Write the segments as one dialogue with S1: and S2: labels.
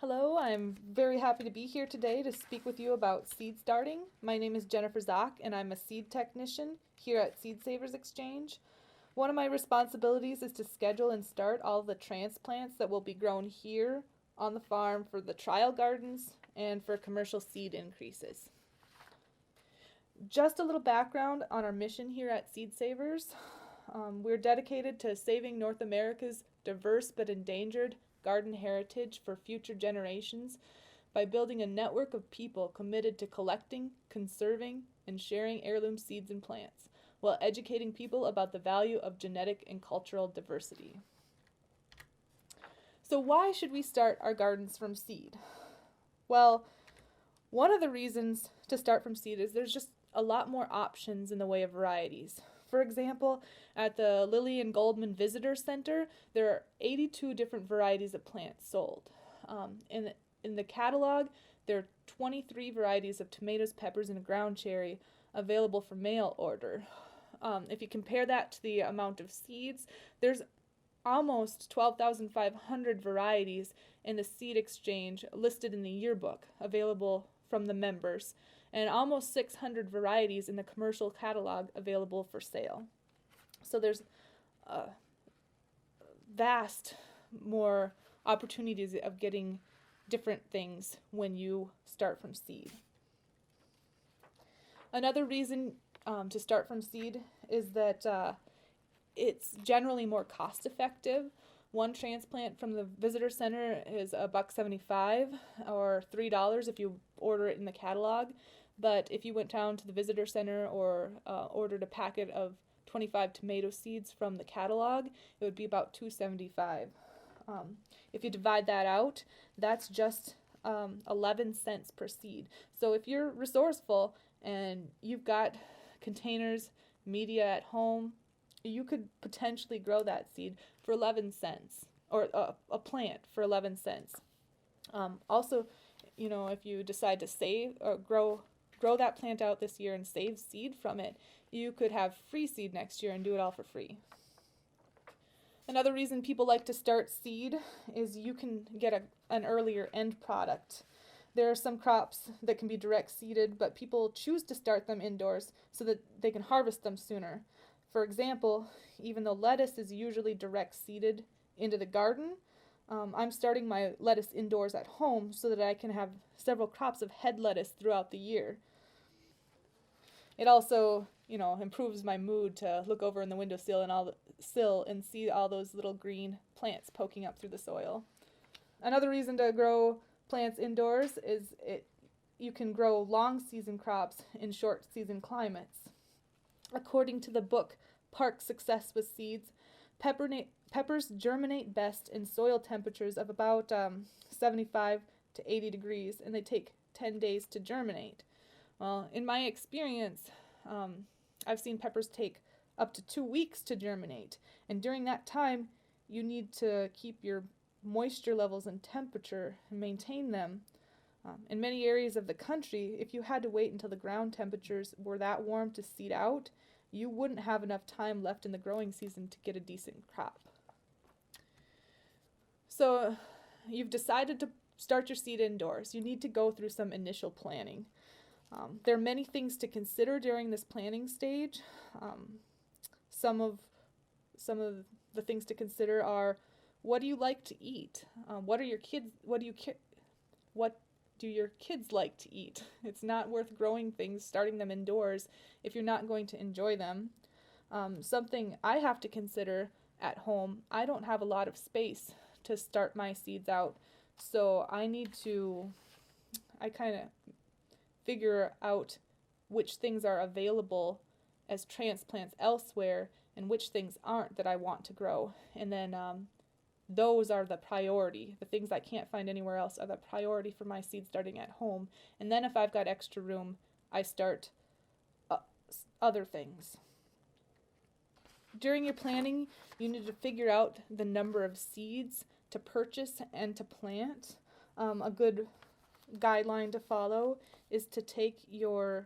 S1: Hello, I'm very happy to be here today to speak with you about seed starting. My name is Jennifer Zoch and I'm a seed technician here at Seed Savers Exchange. One of my responsibilities is to schedule and start all the transplants that will be grown here on the farm for the trial gardens and for commercial seed increases. Just a little background on our mission here at Seed Savers. We're dedicated to saving North America's diverse but endangered garden heritage for future generations by building a network of people committed to collecting, conserving, and sharing heirloom seeds and plants, while educating people about the value of genetic and cultural diversity. So why should we start our gardens from seed? Well, one of the reasons to start from seed is there's just a lot more options in the way of varieties. For example, at the Lilly and Goldman Visitor Center, there are 82 different varieties of plants sold. In the catalog, there are 23 varieties of tomatoes, peppers, and ground cherry available for mail order. If you compare that to the amount of seeds, there's almost 12,500 varieties in the seed exchange listed in the yearbook available from the members, and almost 600 varieties in the commercial catalog available for sale. So there's vast more opportunities of getting different things when you start from seed. Another reason to start from seed is that it's generally more cost effective. One transplant from the visitor center is $1.75 or $3 if you order it in the catalog. But if you went down to the visitor center or ordered a packet of 25 tomato seeds from the catalog, it would be about $2.75. If you divide that out, that's just 11 cents per seed. So if you're resourceful and you've got containers, media at home, you could potentially grow that seed for 11 cents, or a plant for 11 cents. Also, if you decide to save or grow that plant out this year and save seed from it, you could have free seed next year and do it all for free. Another reason people like to start seed is you can get an earlier end product. There are some crops that can be direct seeded, but people choose to start them indoors so that they can harvest them sooner. For example, even though lettuce is usually direct seeded into the garden, I'm starting my lettuce indoors at home so that I can have several crops of head lettuce throughout the year. It also, improves my mood to look over in the windowsill and see all those little green plants poking up through the soil. Another reason to grow plants indoors is you can grow long season crops in short season climates. According to the book Park Success with Seeds, peppers germinate best in soil temperatures of about 75 to 80 degrees, and they take 10 days to germinate. Well, in my experience, I've seen peppers take up to 2 weeks to germinate, and during that time, you need to keep your moisture levels and temperature and maintain them. In many areas of the country, if you had to wait until the ground temperatures were that warm to seed out, you wouldn't have enough time left in the growing season to get a decent crop. So you've decided to start your seed indoors. You need to go through some initial planning. There are many things to consider during this planning stage. Some of the things to consider are, what do you like to eat? What do your kids like to eat? It's not worth growing things, starting them indoors, if you're not going to enjoy them. Something I have to consider at home, I don't have a lot of space to start my seeds out, so I kind of figure out which things are available as transplants elsewhere and which things aren't that I want to grow. And then those are the priority. The things I can't find anywhere else are the priority for my seed starting at home. And then if I've got extra room, I start other things. During your planning, you need to figure out the number of seeds to purchase and to plant. A good guideline to follow is to take the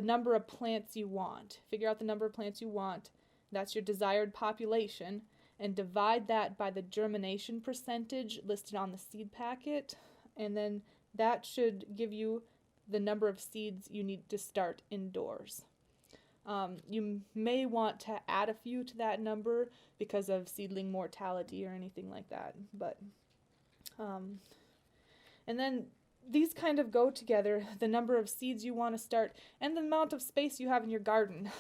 S1: number of plants you want. Figure out the number of plants you want. That's your desired population. and divide that by the germination percentage listed on the seed packet, and then that should give you the number of seeds you need to start indoors. You may want to add a few to that number because of seedling mortality or anything like that. But and then these kind of go together, the number of seeds you want to start and the amount of space you have in your garden.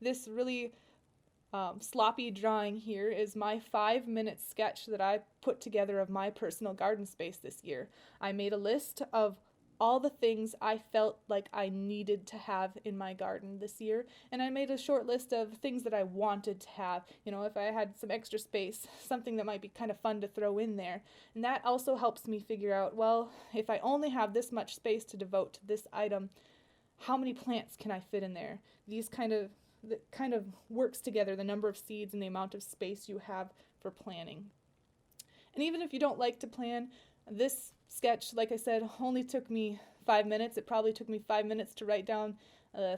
S1: This really sloppy drawing here is my 5-minute sketch that I put together of my personal garden space this year. I made a list of all the things I felt like I needed to have in my garden this year, and I made a short list of things that I wanted to have. If I had some extra space, something that might be kind of fun to throw in there. And that also helps me figure out, well, if I only have this much space to devote to this item, how many plants can I fit in there? These kind of works together, the number of seeds and the amount of space you have for planting. And even if you don't like to plan, this sketch, like I said, only took me 5 minutes. It probably took me 5 minutes to write down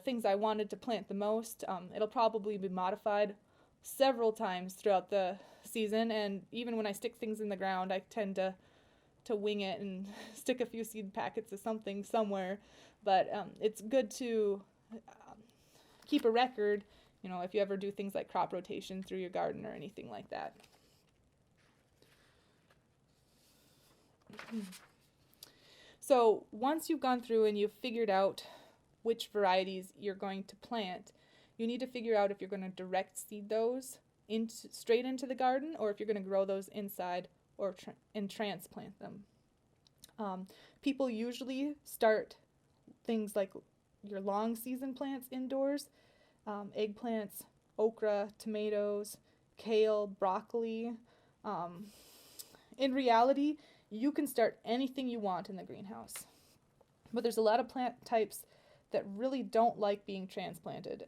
S1: things I wanted to plant the most. It'll probably be modified several times throughout the season, and even when I stick things in the ground, I tend to wing it and stick a few seed packets of something somewhere. But it's good to keep a record, if you ever do things like crop rotation through your garden or anything like that. So once you've gone through and you've figured out which varieties you're going to plant, you need to figure out if you're going to direct seed those straight into the garden, or if you're going to grow those inside and transplant them. People usually start things like your long season plants indoors, eggplants, okra, tomatoes, kale, broccoli. In reality, you can start anything you want in the greenhouse. But there's a lot of plant types that really don't like being transplanted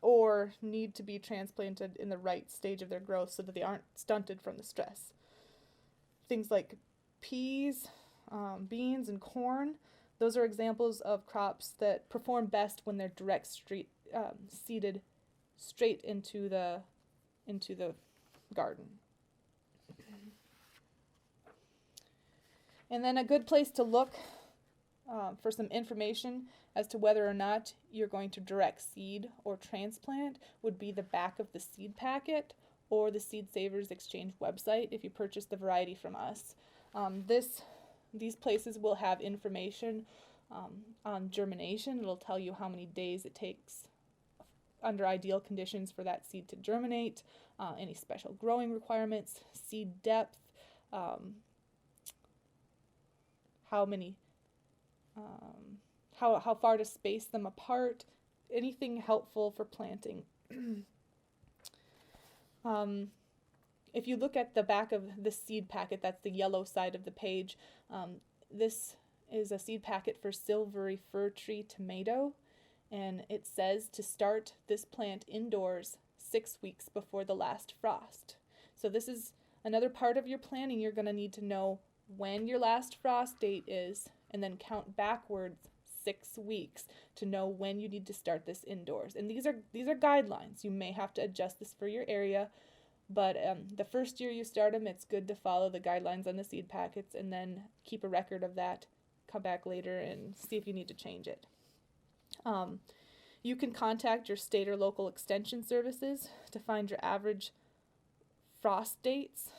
S1: or need to be transplanted in the right stage of their growth so that they aren't stunted from the stress. Things like peas, beans, and corn, those are examples of crops that perform best when they're seeded straight into the garden. And then a good place to look for some information as to whether or not you're going to direct seed or transplant would be the back of the seed packet or the Seed Savers Exchange website if you purchase the variety from us. These places will have information on germination. It'll tell you how many days it takes under ideal conditions for that seed to germinate, any special growing requirements, seed depth, how far to space them apart, anything helpful for planting. If you look at the back of the seed packet, that's the yellow side of the page, this is a seed packet for silvery fir tree tomato, and it says to start this plant indoors 6 weeks before the last frost. So this is another part of your planning. You're going to need to know when your last frost date is, and then count backwards 6 weeks to know when you need to start this indoors. And these are guidelines. You may have to adjust this for your area, but the first year you start them, it's good to follow the guidelines on the seed packets and then keep a record of that. Come back later and see if you need to change it. You can contact your state or local extension services to find your average frost dates.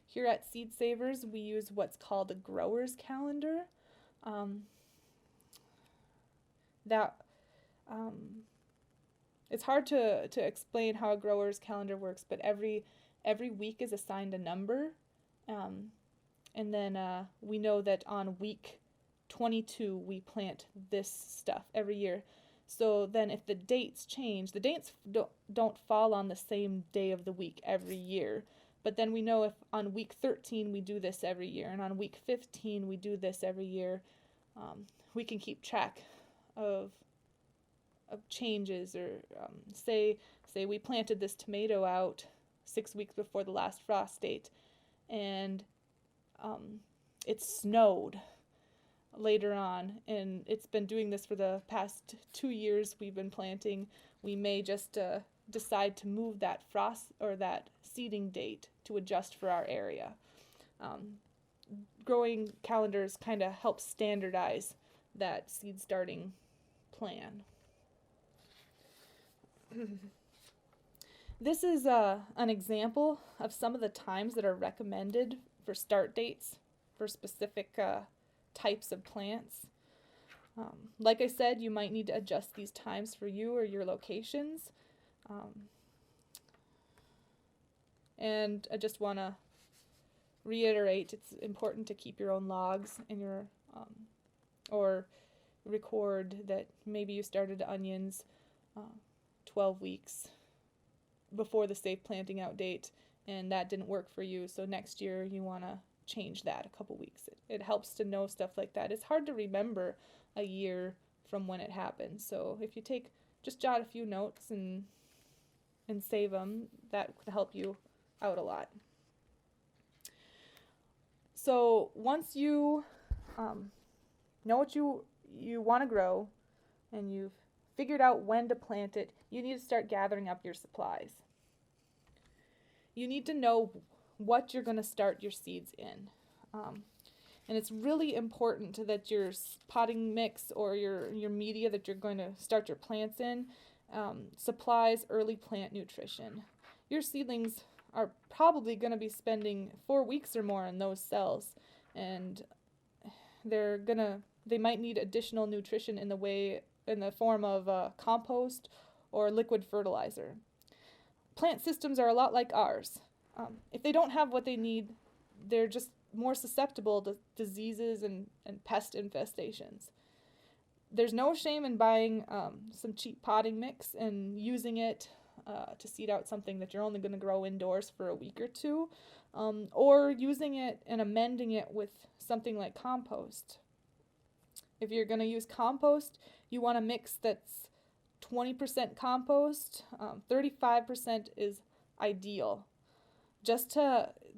S1: Here at Seed Savers, we use what's called a grower's calendar. It's hard to explain how a grower's calendar works, but every week is assigned a number, and then we know that on week 22 we plant this stuff every year. So then if the dates change, the dates don't fall on the same day of the week every year. But then we know if on week 13 we do this every year, and on week 15 we do this every year, we can keep track of changes. Or say we planted this tomato out 6 weeks before the last frost date, and it snowed later on, and it's been doing this for the past 2 years we've been planting. We may just decide to move that frost or that seeding date to adjust for our area. Growing calendars kind of help standardize that seed starting plan. This is an example of some of the times that are recommended for start dates for specific types of plants. Like I said, you might need to adjust these times for you or your locations. And I just want to reiterate, it's important to keep your own logs in your, or record that maybe you started onions 12 weeks before the safe planting out date, and that didn't work for you, so next year you want to change that a couple weeks. It helps to know stuff like that. It's hard to remember a year from when it happened, so if you just jot a few notes and save them, that could help you out a lot. So once you know what you want to grow and you've figured out when to plant it, you need to start gathering up your supplies. You need to know what you're going to start your seeds in. And it's really important that your potting mix or your media that you're going to start your plants in supplies early plant nutrition. Your seedlings are probably going to be spending 4 weeks or more in those cells, and they might need additional nutrition in the form of compost or liquid fertilizer. Plant systems are a lot like ours. If they don't have what they need, they're just more susceptible to diseases and pest infestations. There's no shame in buying some cheap potting mix and using it to seed out something that you're only going to grow indoors for a week or two, or using it and amending it with something like compost. If you're going to use compost, you want a mix that's 20% compost, 35% is ideal.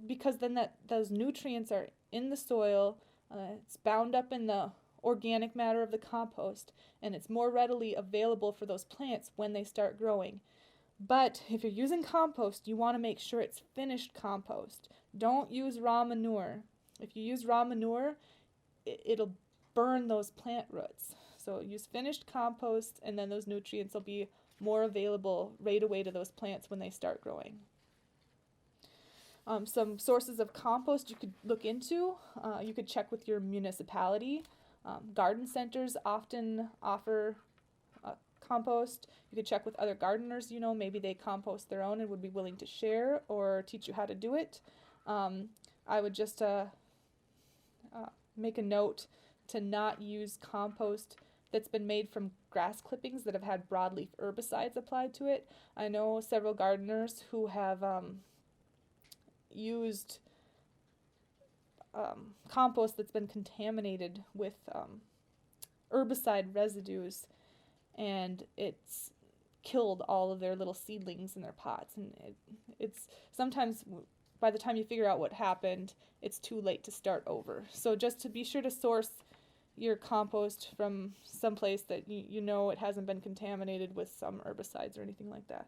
S1: Because then those nutrients are in the soil, it's bound up in the organic matter of the compost, and it's more readily available for those plants when they start growing. But if you're using compost, you want to make sure it's finished compost. Don't use raw manure. If you use raw manure, it'll burn those plant roots. So use finished compost, and then those nutrients will be more available right away to those plants when they start growing. Some sources of compost you could look into. You could check with your municipality. Garden centers often offer compost. You could check with other gardeners, maybe they compost their own and would be willing to share or teach you how to do it. I would just make a note to not use compost that's been made from grass clippings that have had broadleaf herbicides applied to it. I know several gardeners who have used compost that's been contaminated with herbicide residues, and it's killed all of their little seedlings in their pots, and it's sometimes by the time you figure out what happened, it's too late to start over. So just to be sure to source your compost from someplace that you know it hasn't been contaminated with some herbicides or anything like that.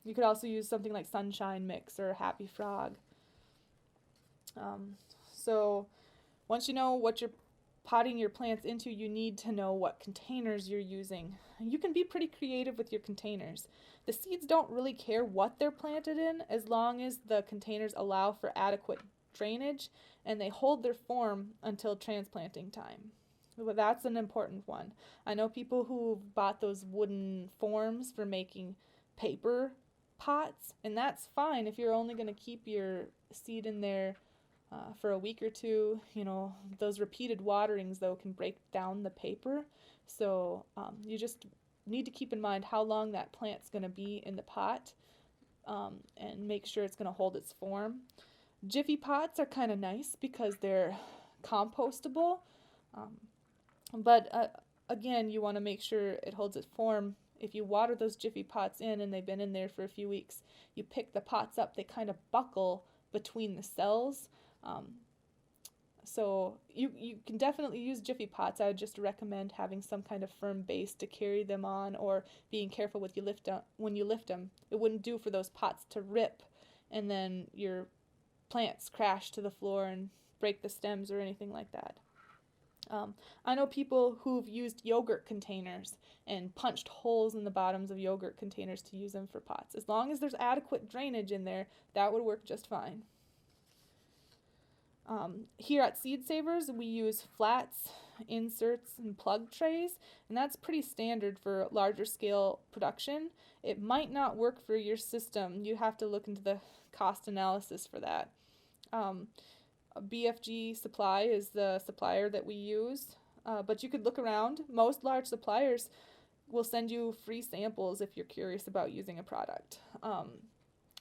S1: You could also use something like Sunshine Mix or Happy Frog. So once you know what you're potting your plants into, you need to know what containers you're using. You can be pretty creative with your containers. The seeds don't really care what they're planted in as long as the containers allow for adequate drainage and they hold their form until transplanting time. Well, that's an important one. I know people who bought those wooden forms for making paper pots, and that's fine if you're only going to keep your seed in there for a week or two. Those repeated waterings, though, can break down the paper. So you just need to keep in mind how long that plant's going to be in the pot and make sure it's going to hold its form. Jiffy pots are kind of nice because they're compostable. But again, you want to make sure it holds its form. If you water those Jiffy pots in and they've been in there for a few weeks, you pick the pots up, they kind of buckle between the cells. So you can definitely use Jiffy pots. I would just recommend having some kind of firm base to carry them on, or being careful with when you lift them. It wouldn't do for those pots to rip and then your plants crash to the floor and break the stems or anything like that. I know people who've used yogurt containers and punched holes in the bottoms of yogurt containers to use them for pots. As long as there's adequate drainage in there, that would work just fine. Here at Seed Savers, we use flats, inserts, and plug trays, and that's pretty standard for larger scale production. It might not work for your system. You have to look into the cost analysis for that. BFG Supply is the supplier that we use, but you could look around. Most large suppliers will send you free samples if you're curious about using a product. I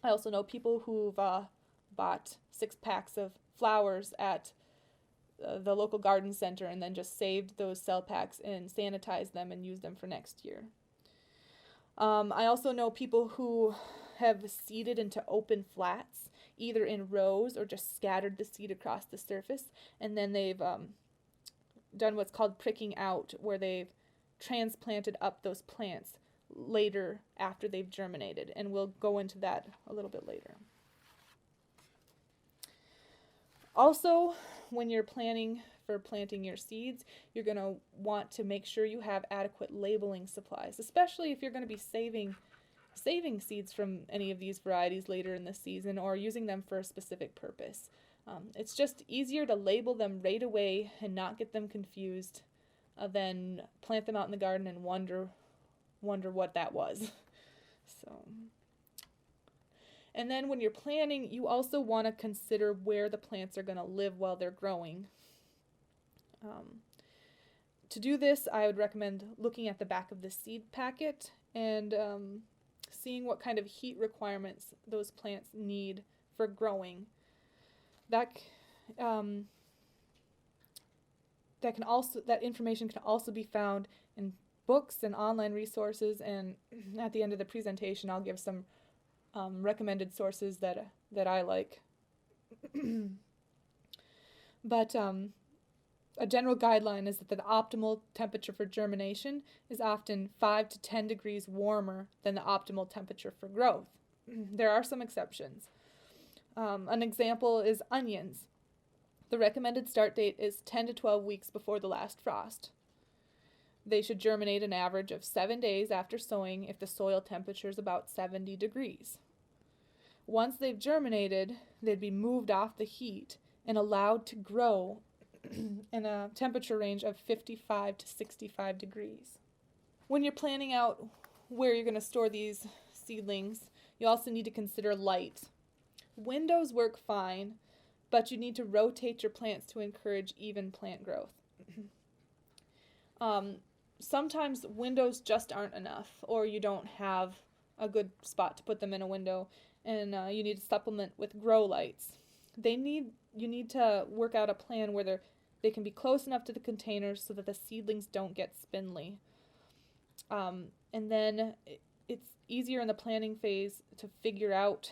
S1: also know people who've bought 6 packs of flowers at the local garden center and then just saved those cell packs and sanitized them and used them for next year. I also know people who have seeded into open flats, either in rows or just scattered the seed across the surface, and then they've done what's called pricking out, where they've transplanted up those plants later after they've germinated, and we'll go into that a little bit later. Also, when you're planning for planting your seeds, you're going to want to make sure you have adequate labeling supplies, especially if you're going to be saving seeds from any of these varieties later in the season or using them for a specific purpose. It's just easier to label them right away and not get them confused than plant them out in the garden and wonder what that was. And then when you're planting, you also want to consider where the plants are going to live while they're growing. To do this, I would recommend looking at the back of the seed packet and seeing what kind of heat requirements those plants need for growing. That information can also be found in books and online resources, and at the end of the presentation I'll give some recommended sources that I like. But a general guideline is that the optimal temperature for germination is often 5 to 10 degrees warmer than the optimal temperature for growth. There are some exceptions. An example is onions. The recommended start date is 10 to 12 weeks before the last frost. They should germinate an average of 7 days after sowing if the soil temperature is about 70 degrees. Once they've germinated, they'd be moved off the heat and allowed to grow in a temperature range of 55 to 65 degrees. When you're planning out where you're going to store these seedlings, you also need to consider light. Windows work fine, but you need to rotate your plants to encourage even plant growth. Sometimes windows just aren't enough, or you don't have a good spot to put them in a window, and you need to supplement with grow lights. You need to work out a plan where they can be close enough to the containers so that the seedlings don't get spindly. And then it's easier in the planning phase to figure out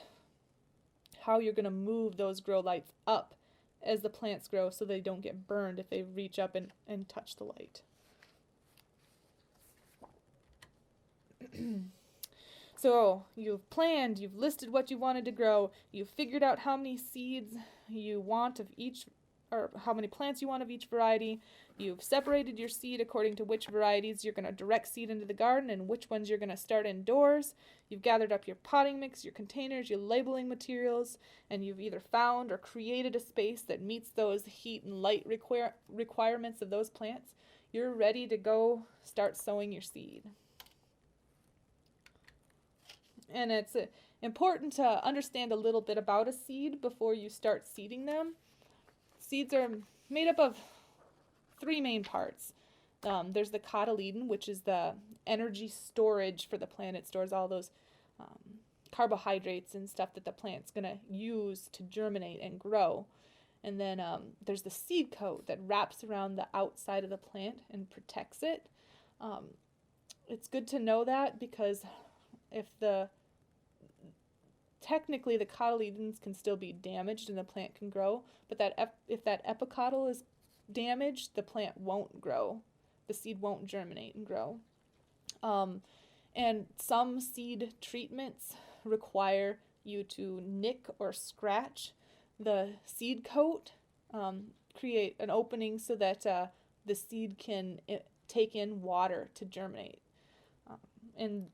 S1: how you're going to move those grow lights up as the plants grow so they don't get burned if they reach up and touch the light. So you've planned, you've listed what you wanted to grow, you've figured out how many seeds you want of each, or how many plants you want of each variety. You've separated your seed according to which varieties you're going to direct seed into the garden and which ones you're going to start indoors. You've gathered up your potting mix, your containers, your labeling materials, and you've either found or created a space that meets those heat and light requirements of those plants. You're ready to go start sowing your seed. And it's important to understand a little bit about a seed before you start seeding them. Seeds are made up of 3 main parts. There's the cotyledon, which is the energy storage for the plant. It stores all those carbohydrates and stuff that the plant's going to use to germinate and grow. And then there's the seed coat that wraps around the outside of the plant and protects it. It's good to know that because if the technically the cotyledons can still be damaged and the plant can grow, but if that epicotyl is damaged, the plant won't grow. The seed won't germinate and grow. And some seed treatments require you to nick or scratch the seed coat, create an opening so that the seed can take in water to germinate. And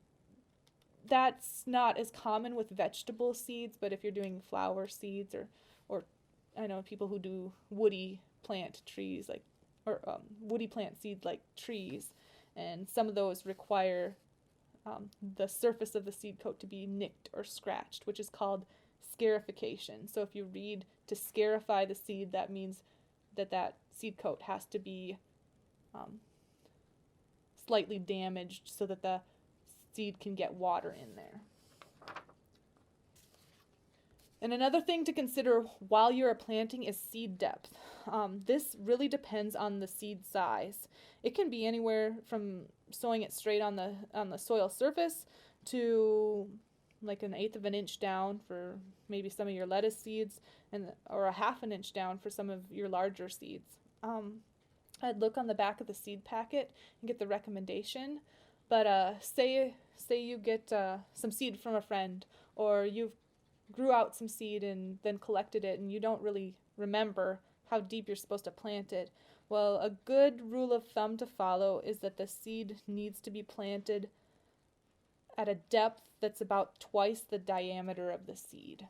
S1: that's not as common with vegetable seeds, but if you're doing flower seeds or I know people who do woody plant trees woody plant seeds like trees, and some of those require the surface of the seed coat to be nicked or scratched, which is called scarification. So if you read to scarify the seed, that means that seed coat has to be slightly damaged so that the seed can get water in there. And another thing to consider while you're planting is seed depth. This really depends on the seed size. It can be anywhere from sowing it straight on the soil surface to like 1/8 of an inch down for maybe some of your lettuce seeds, or 1/2 an inch down for some of your larger seeds. I'd look on the back of the seed packet and get the recommendation. But say you get some seed from a friend, or you've grew out some seed and then collected it and you don't really remember how deep you're supposed to plant it. Well, a good rule of thumb to follow is that the seed needs to be planted at a depth that's about twice the diameter of the seed.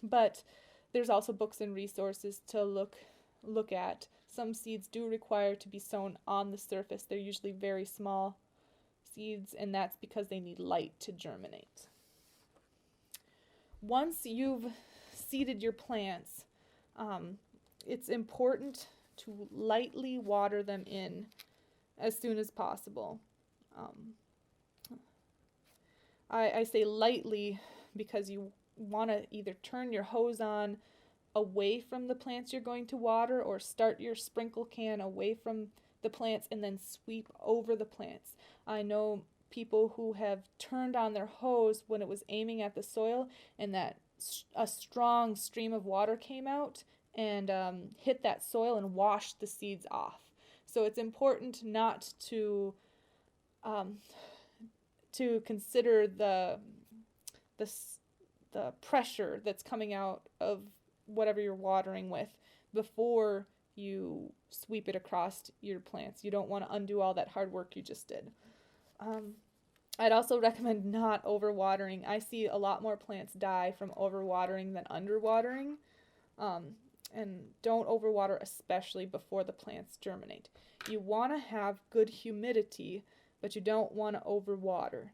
S1: But there's also books and resources to look at. Some seeds do require to be sown on the surface. They're usually very small seeds, and that's because they need light to germinate. Once you've seeded your plants, it's important to lightly water them in as soon as possible. I say lightly because you want to either turn your hose on away from the plants you're going to water, or start your sprinkle can away from the plants and then sweep over the plants. I know people who have turned on their hose when it was aiming at the soil, and that a strong stream of water came out and hit that soil and washed the seeds off. So it's important not to consider the pressure that's coming out of whatever you're watering with before you sweep it across your plants. You don't want to undo all that hard work you just did. I'd also recommend not overwatering. I see a lot more plants die from overwatering than underwatering. And don't overwater, especially before the plants germinate. You want to have good humidity, but you don't want to overwater.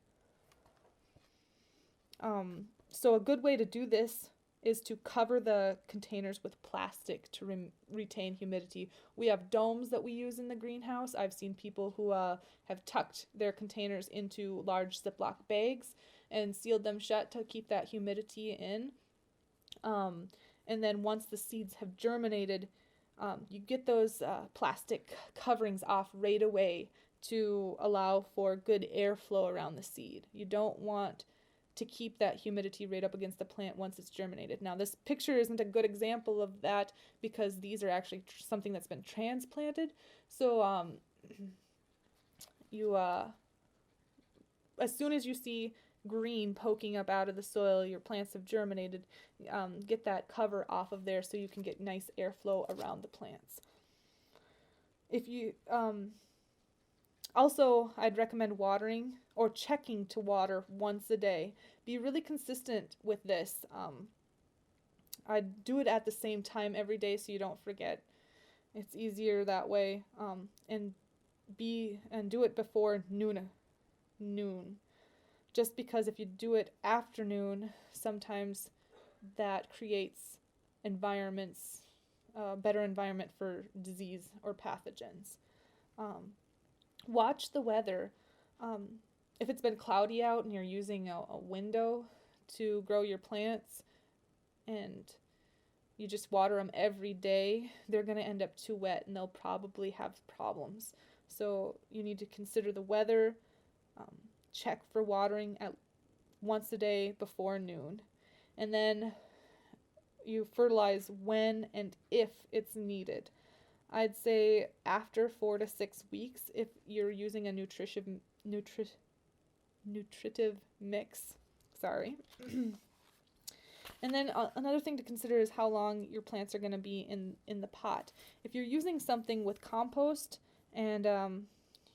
S1: So a good way to do this is to cover the containers with plastic to retain humidity. We have domes that we use in the greenhouse. I've seen people who have tucked their containers into large Ziploc bags and sealed them shut to keep that humidity in. And then once the seeds have germinated, you get those plastic coverings off right away to allow for good airflow around the seed. You don't want to keep that humidity right up against the plant once it's germinated. Now, this picture isn't a good example of that because these are actually something that's been transplanted. So as soon as you see green poking up out of the soil, your plants have germinated. Get that cover off of there so you can get nice airflow around the plants. If you also, I'd recommend watering or checking to water once a day. Be really consistent with this. I'd do it at the same time every day so you don't forget. It's easier that way. And do it before noon. Just because if you do it afternoon, sometimes that creates better environment for disease or pathogens. Watch the weather. If it's been cloudy out and you're using a window to grow your plants and you just water them every day, they're going to end up too wet and they'll probably have problems. So you need to consider the weather. Check for watering at once a day before noon. and then you fertilize when and if it's needed. I'd say after 4 to 6 weeks if you're using a nutritive mix. Sorry. And then another thing to consider is how long your plants are going to be in the pot. If you're using something with compost and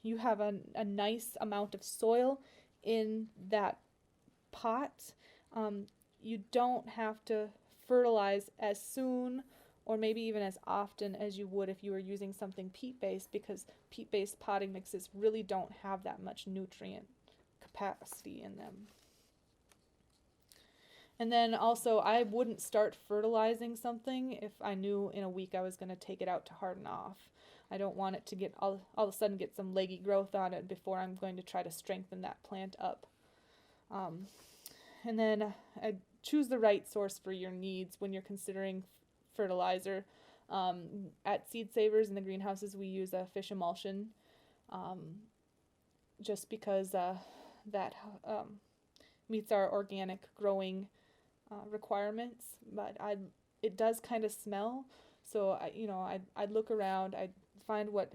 S1: you have a nice amount of soil in that pot, you don't have to fertilize as soon or maybe even as often as you would if you were using something peat-based, because peat-based potting mixes really don't have that much nutrient capacity in them. And then also, I wouldn't start fertilizing something if I knew in a week I was going to take it out to harden off. I don't want it to get all of a sudden get some leggy growth on it before I'm going to try to strengthen that plant up. And then choose the right source for your needs when you're considering fertilizer. At Seed Savers in the greenhouses, we use a fish emulsion, just because that meets our organic growing requirements. But it does kind of smell, so I'd look around, I'd find what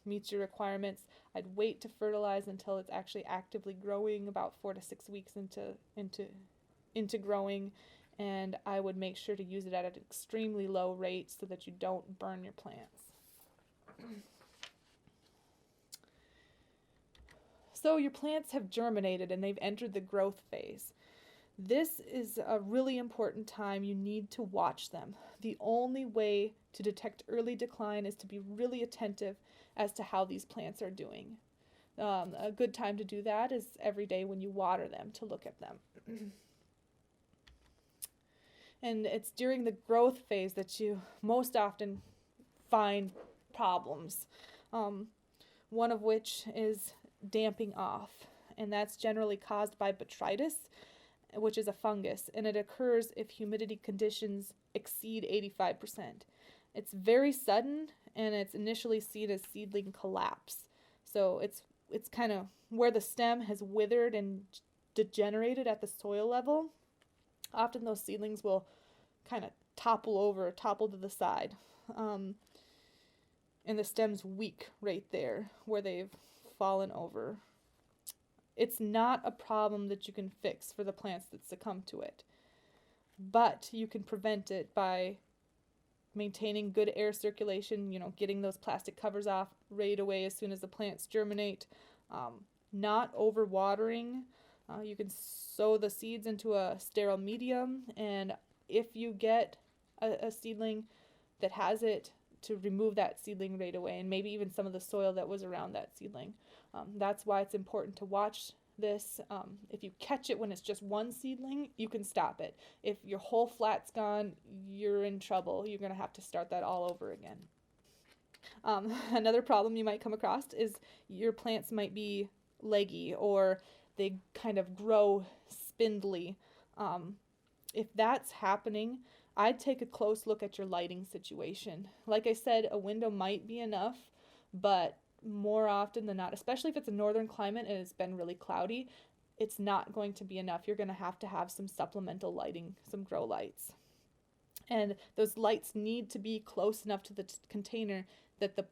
S1: meets your requirements. I'd wait to fertilize until it's actually actively growing, about 4 to 6 weeks into growing, and I would make sure to use it at an extremely low rate so that you don't burn your plants. So your plants have germinated and they've entered the growth phase. This is a really important time. You need to watch them. The only way to detect early decline is to be really attentive as to how these plants are doing. A good time to do that is every day when you water them, to look at them. And it's during the growth phase that you most often find problems, one of which is damping off, and that's generally caused by botrytis, which is a fungus, and it occurs if humidity conditions exceed 85%. It's very sudden, and it's initially seen as seedling collapse. So it's kind of where the stem has withered and degenerated at the soil level. Often those seedlings will kind of topple to the side. And the stem's weak right there where they've fallen over. It's not a problem that you can fix for the plants that succumb to it, but you can prevent it by maintaining good air circulation, getting those plastic covers off right away as soon as the plants germinate, not overwatering. You can sow the seeds into a sterile medium, and if you get a seedling that has it, to remove that seedling right away, and maybe even some of the soil that was around that seedling. That's why it's important to watch this. If you catch it when it's just one seedling, you can stop it. If your whole flat's gone, you're in trouble. You're going to have to start that all over again. Another problem you might come across is your plants might be leggy, or they kind of grow spindly. If that's happening, I'd take a close look at your lighting situation. Like I said, a window might be enough, but more often than not, especially if it's a northern climate and it's been really cloudy, it's not going to be enough. You're going to have some supplemental lighting, some grow lights. And those lights need to be close enough to the container that the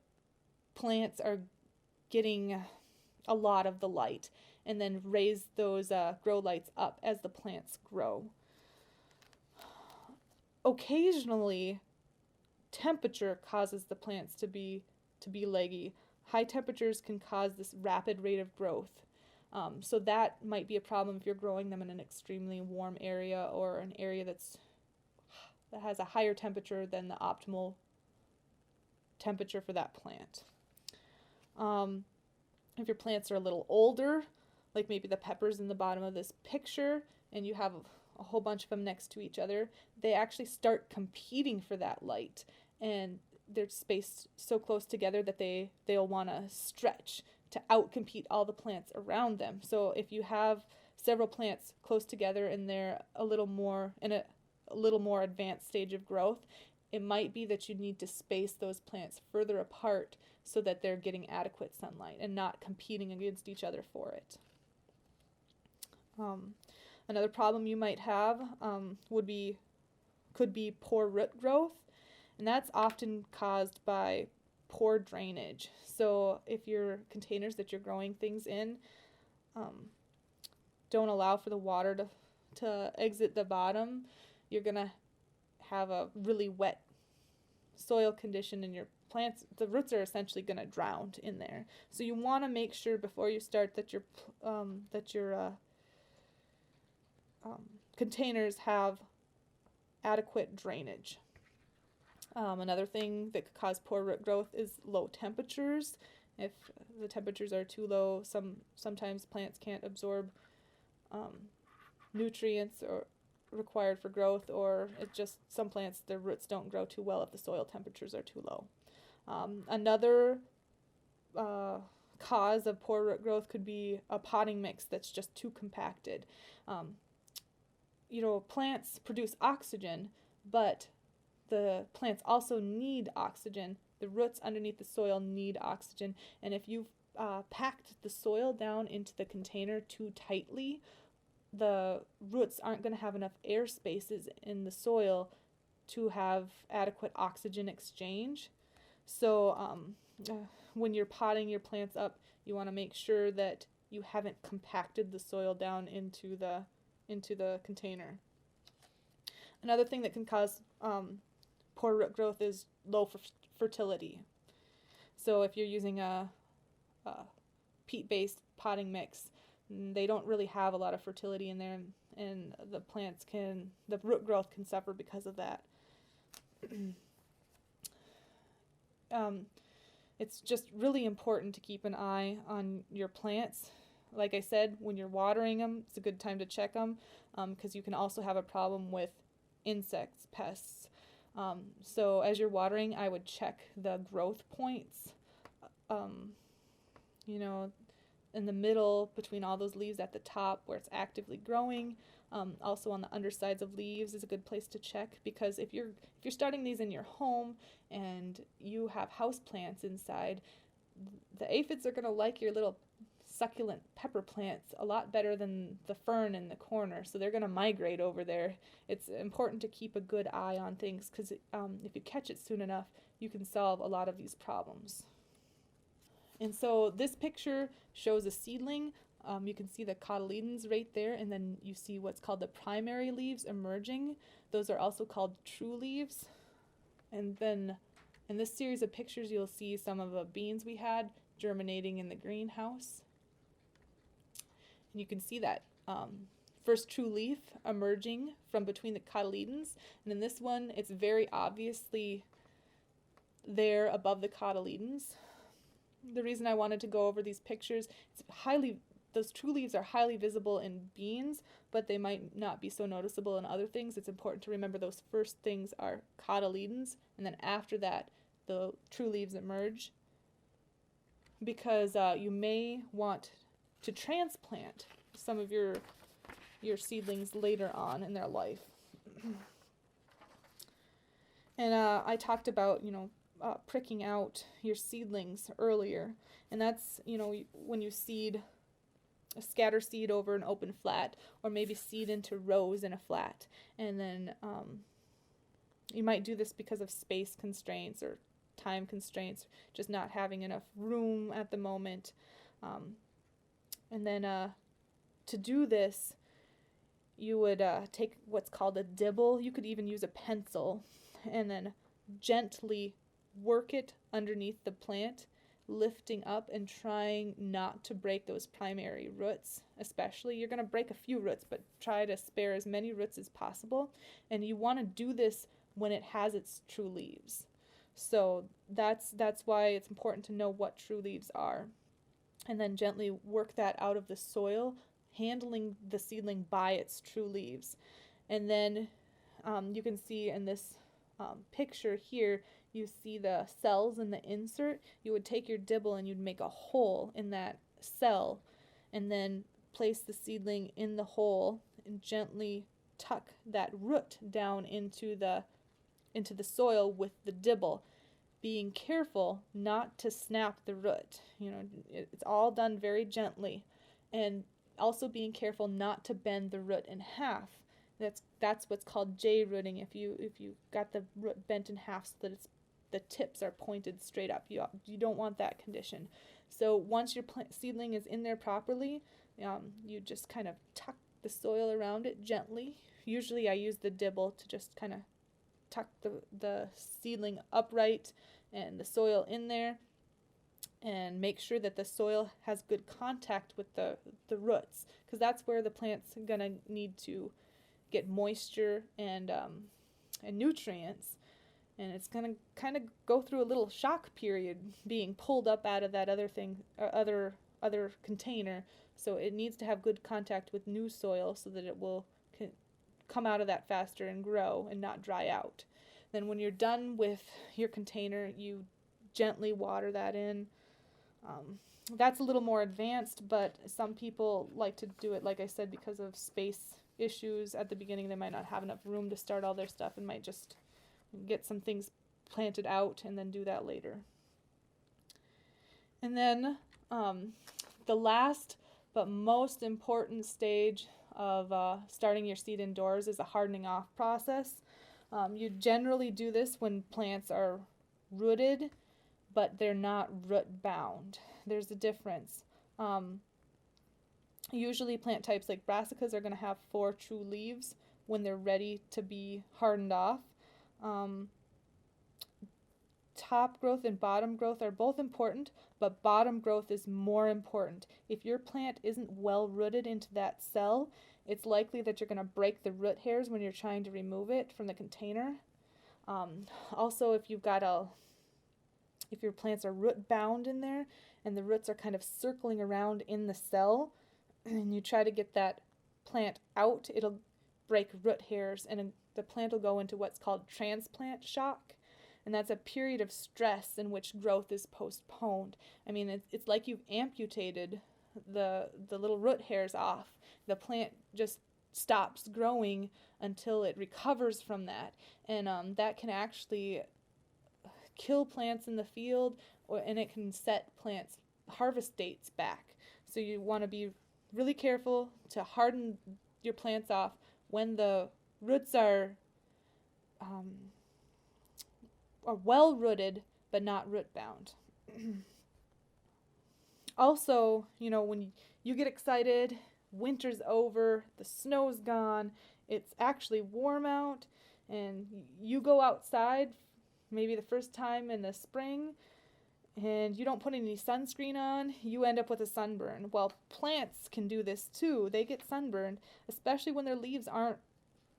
S1: plants are getting a lot of the light, and then raise those grow lights up as the plants grow. Occasionally, temperature causes the plants to be leggy. High temperatures can cause this rapid rate of growth. So that might be a problem if you're growing them in an extremely warm area, or an area that has a higher temperature than the optimal temperature for that plant. If your plants are a little older, like maybe the peppers in the bottom of this picture, and you have a whole bunch of them next to each other, they actually start competing for that light, and they're spaced so close together that they'll want to stretch to outcompete all the plants around them. So if you have several plants close together and they're a little more advanced stage of growth, it might be that you need to space those plants further apart so that they're getting adequate sunlight and not competing against each other for it. Another problem you might have could be poor root growth, and that's often caused by poor drainage. So if your containers that you're growing things in don't allow for the water to exit the bottom, you're going to have a really wet soil condition in your plants. The roots are essentially going to drown in there. So you want to make sure before you start that your containers have adequate drainage. Another thing that could cause poor root growth is low temperatures. If the temperatures are too low, sometimes plants can't absorb nutrients or required for growth, or it's just some plants, their roots don't grow too well if the soil temperatures are too low. Another cause of poor root growth could be a potting mix that's just too compacted. Plants produce oxygen, but the plants also need oxygen. The roots underneath the soil need oxygen, and if you've packed the soil down into the container too tightly, the roots aren't going to have enough air spaces in the soil to have adequate oxygen exchange. So when you're potting your plants up, you want to make sure that you haven't compacted the soil down into the container. Another thing that can cause poor root growth is low fertility. So if you're using a peat-based potting mix, they don't really have a lot of fertility in there, and the root growth can suffer because of that. It's just really important to keep an eye on your plants. Like I said, when you're watering them, it's a good time to check them, because you can also have a problem with insects, pests. So as you're watering, I would check the growth points. In the middle between all those leaves at the top where it's actively growing. Also on the undersides of leaves is a good place to check, because if you're starting these in your home and you have house plants inside, the aphids are going to like your little succulent pepper plants a lot better than the fern in the corner, so they're going to migrate over there. It's important to keep a good eye on things, because if you catch it soon enough, you can solve a lot of these problems. And so this picture shows a seedling. You can see the cotyledons right there, and then you see what's called the primary leaves emerging. Those are also called true leaves. And then in this series of pictures, you'll see some of the beans we had germinating in the greenhouse. And you can see that first true leaf emerging from between the cotyledons. And in this one, it's very obviously there above the cotyledons. The reason I wanted to go over these pictures, those true leaves are highly visible in beans, but they might not be so noticeable in other things. It's important to remember those first things are cotyledons, and then after that, the true leaves emerge, because you may want to transplant some of your seedlings later on in their life. And I talked about, pricking out your seedlings earlier, and that's when you scatter seed over an open flat, or maybe seed into rows in a flat, and then you might do this because of space constraints or time constraints, just not having enough room at the moment, and then to do this, you would take what's called a dibble. You could even use a pencil, and then gently work it underneath the plant, lifting up and trying not to break those primary roots. Especially, you're going to break a few roots, but try to spare as many roots as possible. And you want to do this when it has its true leaves. So that's why it's important to know what true leaves are. And then gently work that out of the soil, handling the seedling by its true leaves. And then you can see in this picture here, you see the cells in the insert. You would take your dibble and you'd make a hole in that cell, and then place the seedling in the hole and gently tuck that root down into the soil with the dibble, being careful not to snap the root. It's all done very gently. And also being careful not to bend the root in half. That's what's called J-rooting. If you got the root bent in half so that the tips are pointed straight up, you don't want that condition. So once your seedling is in there properly, you just kind of tuck the soil around it gently. Usually I use the dibble to just kind of tuck the seedling upright and the soil in there, and make sure that the soil has good contact with the roots, because that's where the plant's gonna need to get moisture and nutrients, and it's gonna kind of go through a little shock period being pulled up out of that other container. So it needs to have good contact with new soil so that it will come out of that faster and grow and not dry out. Then when you're done with your container, you gently water that in. That's a little more advanced, but some people like to do it, like I said, because of space issues. At the beginning, they might not have enough room to start all their stuff and might just get some things planted out and then do that later. And then the last but most important stage of starting your seed indoors is a hardening off process. You generally do this when plants are rooted, but they're not root bound. There's a difference. Usually plant types like brassicas are going to have 4 true leaves when they're ready to be hardened off. Top growth and bottom growth are both important, but bottom growth is more important. If your plant isn't well rooted into that cell, it's likely that you're going to break the root hairs when you're trying to remove it from the container. Also, if your plants are root bound in there and the roots are kind of circling around in the cell, and you try to get that plant out, it'll break root hairs and the plant will go into what's called transplant shock. And that's a period of stress in which growth is postponed. I mean, it's like you've amputated the little root hairs off. The plant just stops growing until it recovers from that. And that can actually kill plants in the field, and it can set plants' harvest dates back. So you want to be really careful to harden your plants off when the roots are well rooted but not root bound. Also, when you get excited, winter's over, the snow's gone, it's actually warm out, and you go outside maybe the first time in the spring, and you don't put any sunscreen on, you end up with a sunburn. Well, plants can do this too. They get sunburned, especially when their leaves aren't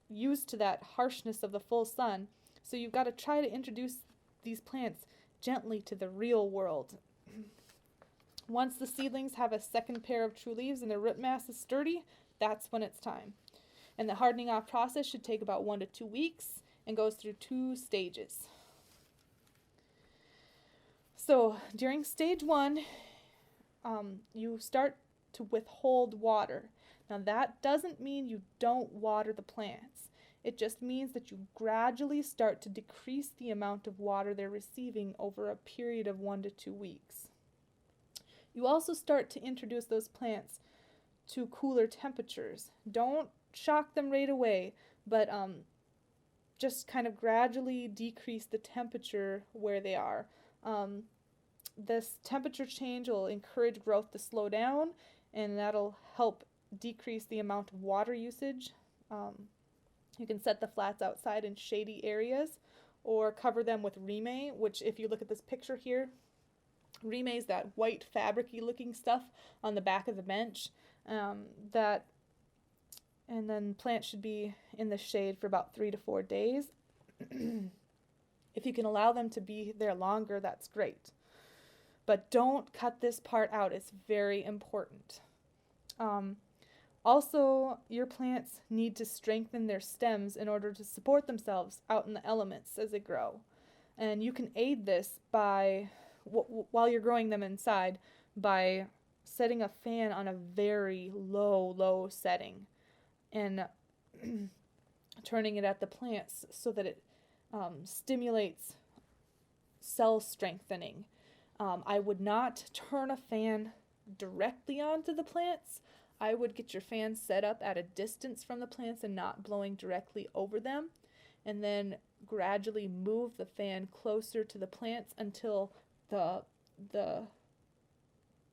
S1: used to that harshness of the full sun. So you've got to try to introduce these plants gently to the real world. Once the seedlings have a second pair of true leaves and their root mass is sturdy, that's when it's time. And the hardening off process should take about 1 to 2 weeks and goes through 2 stages. So during stage 1, you start to withhold water. Now that doesn't mean you don't water the plants. It just means that you gradually start to decrease the amount of water they're receiving over a period of 1 to 2 weeks. You also start to introduce those plants to cooler temperatures. Don't shock them right away, but just kind of gradually decrease the temperature where they are. This temperature change will encourage growth to slow down, and that'll help decrease the amount of water usage. You can set the flats outside in shady areas or cover them with rime, which if you look at this picture here, rime is that white fabric-y looking stuff on the back of the bench. And then plants should be in the shade for about 3 to 4 days. If you can allow them to be there longer, that's great. But don't cut this part out. It's very important. Also, your plants need to strengthen their stems in order to support themselves out in the elements as they grow. And you can aid this by, while you're growing them inside, by setting a fan on a very low setting and turning it at the plants so that it stimulates cell strengthening. I would not turn a fan directly onto the plants. I would get your fan set up at a distance from the plants and not blowing directly over them, and then gradually move the fan closer to the plants until the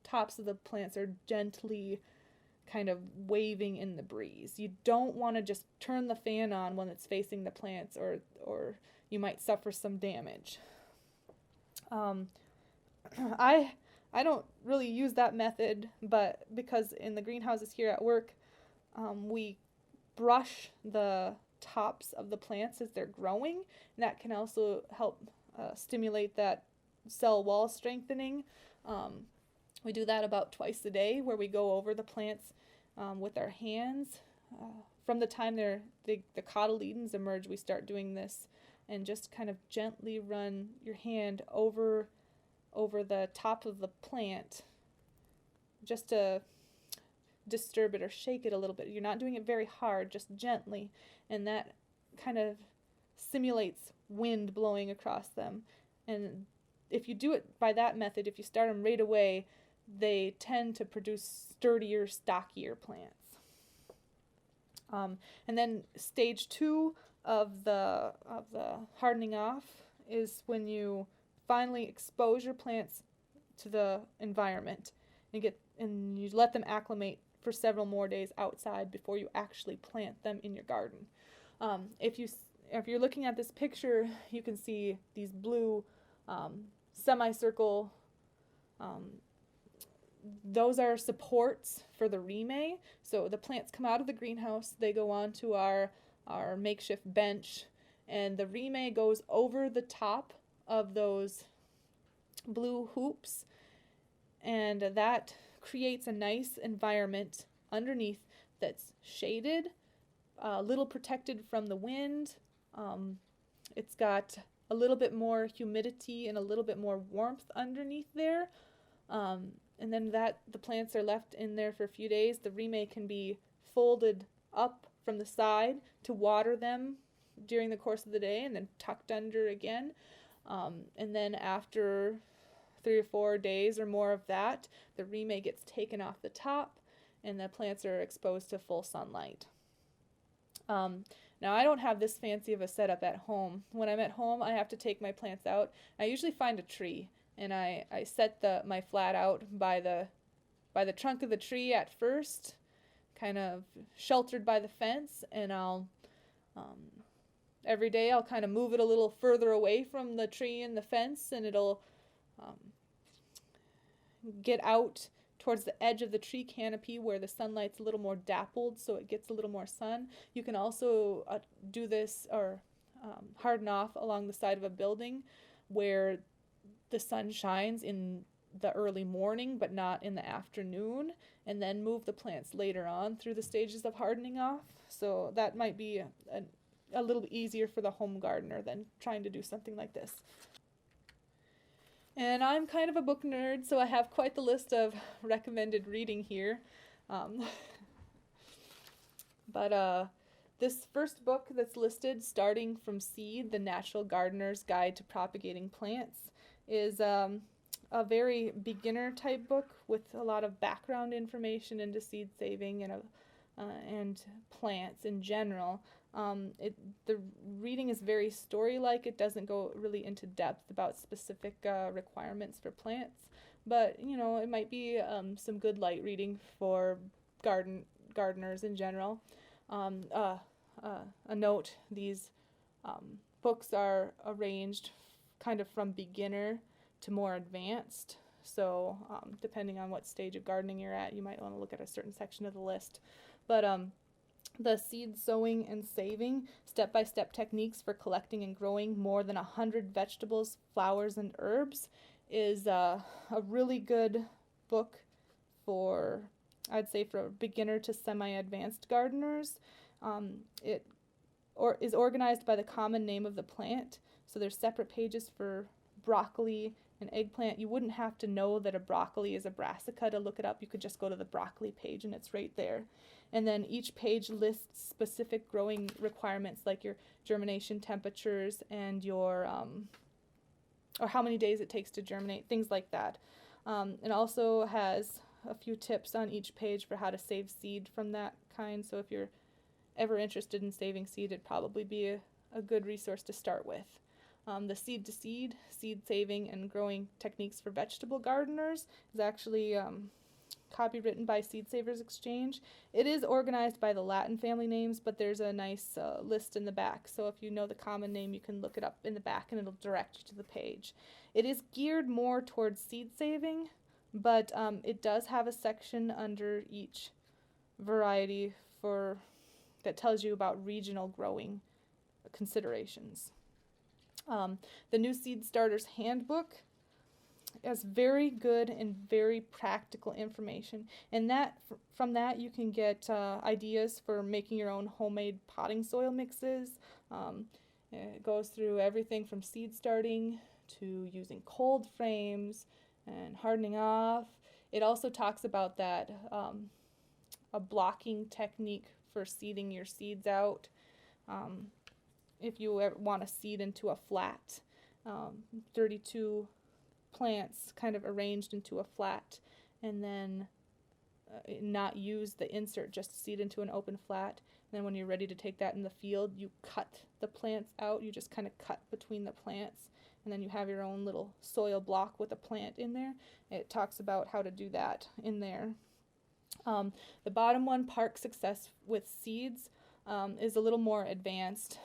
S1: tops of the plants are gently kind of waving in the breeze. You don't want to just turn the fan on when it's facing the plants, or you might suffer some damage. I don't really use that method, but because in the greenhouses here at work, we brush the tops of the plants as they're growing, and that can also help stimulate that cell wall strengthening. We do that about twice a day, where we go over the plants with our hands. From the time the cotyledons emerge, we start doing this, and just kind of gently run your hand over the top of the plant, just to disturb it or shake it a little bit. You're not doing it very hard, just gently, and that kind of simulates wind blowing across them. And if you do it by that method, if you start them right away, they tend to produce sturdier, stockier plants. And then stage 2 of the hardening off is when you finally expose your plants to the environment and you let them acclimate for several more days outside before you actually plant them in your garden. If you're looking at this picture, you can see these blue semicircle. Those are supports for the remay. So the plants come out of the greenhouse, they go onto our makeshift bench, and the remay goes over the top of those blue hoops, and that creates a nice environment underneath that's shaded, a little protected from the wind. It's got a little bit more humidity and a little bit more warmth underneath there. And then the plants are left in there for a few days. The remay can be folded up from the side to water them during the course of the day, and then tucked under again. And then after 3 or 4 days or more of that, the remay gets taken off the top, and the plants are exposed to full sunlight. Now, I don't have this fancy of a setup at home. When I'm at home, I have to take my plants out. I usually find a tree, and I set my flat out by the trunk of the tree at first, kind of sheltered by the fence, and I'll every day I'll kind of move it a little further away from the tree and the fence, and it'll get out towards the edge of the tree canopy where the sunlight's a little more dappled, so it gets a little more sun. You can also do this or harden off along the side of a building where the sun shines in the early morning but not in the afternoon, and then move the plants later on through the stages of hardening off. So that might be a little easier for the home gardener than trying to do something like this. And I'm kind of a book nerd, so I have quite the list of recommended reading here. But this first book that's listed, Starting from Seed, The Natural Gardener's Guide to Propagating Plants, is a very beginner type book with a lot of background information into seed saving and plants in general. The reading is very story-like. It doesn't go really into depth about specific requirements for plants, but it might be some good light reading for gardeners in general. A note: these books are arranged kind of from beginner to more advanced. So depending on what stage of gardening you're at, you might want to look at a certain section of the list. But the Seed Sowing and Saving, Step-by-Step Techniques for Collecting and Growing More Than 100 Vegetables, Flowers, and Herbs, is a really good book for, I'd say, for beginner to semi-advanced gardeners. It is organized by the common name of the plant, so there's separate pages for broccoli and eggplant. You wouldn't have to know that a broccoli is a brassica to look it up. You could just go to the broccoli page and it's right there. And then each page lists specific growing requirements, like your germination temperatures and your or how many days it takes to germinate, things like that. It also has a few tips on each page for how to save seed from that kind. So if you're ever interested in saving seed, it'd probably be a good resource to start with. The Seed to Seed, Seed Saving and Growing Techniques for Vegetable Gardeners is actually copywritten by Seed Savers Exchange. It is organized by the Latin family names, but there's a nice list in the back. So if you know the common name, you can look it up in the back and it'll direct you to the page. It is geared more towards seed saving, but it does have a section under each variety that tells you about regional growing considerations. The New Seed Starters Handbook has very good and very practical information, and from that you can get ideas for making your own homemade potting soil mixes. It goes through everything from seed starting to using cold frames and hardening off. It also talks about that a blocking technique for seeding your seeds out. If you ever want to seed into a flat, 32 plants kind of arranged into a flat, and then not use the insert, just seed into an open flat. And then when you're ready to take that in the field, you cut the plants out. You just kind of cut between the plants, and then you have your own little soil block with a plant in there. It talks about how to do that in there. The bottom one, Park Success with Seeds, is a little more advanced.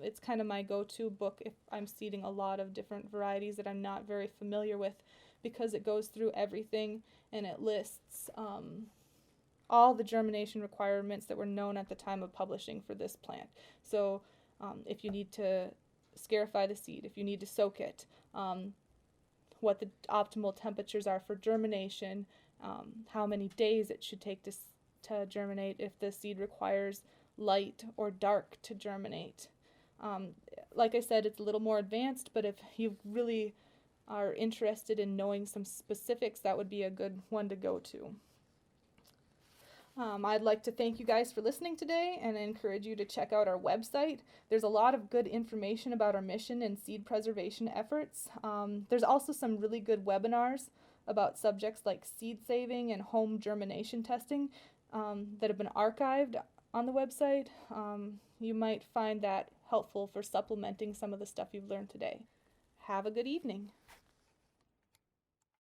S1: It's kind of my go-to book if I'm seeding a lot of different varieties that I'm not very familiar with, because it goes through everything and it lists all the germination requirements that were known at the time of publishing for this plant. So if you need to scarify the seed, if you need to soak it, what the optimal temperatures are for germination, how many days it should take to germinate, if the seed requires light or dark to germinate. Like I said, it's a little more advanced, but if you really are interested in knowing some specifics, that would be a good one to go to. I'd like to thank you guys for listening today, and I encourage you to check out our website. There's a lot of good information about our mission and seed preservation efforts. There's also some really good webinars about subjects like seed saving and home germination testing that have been archived on the website. You might find that helpful for supplementing some of the stuff you've learned today. Have a good evening.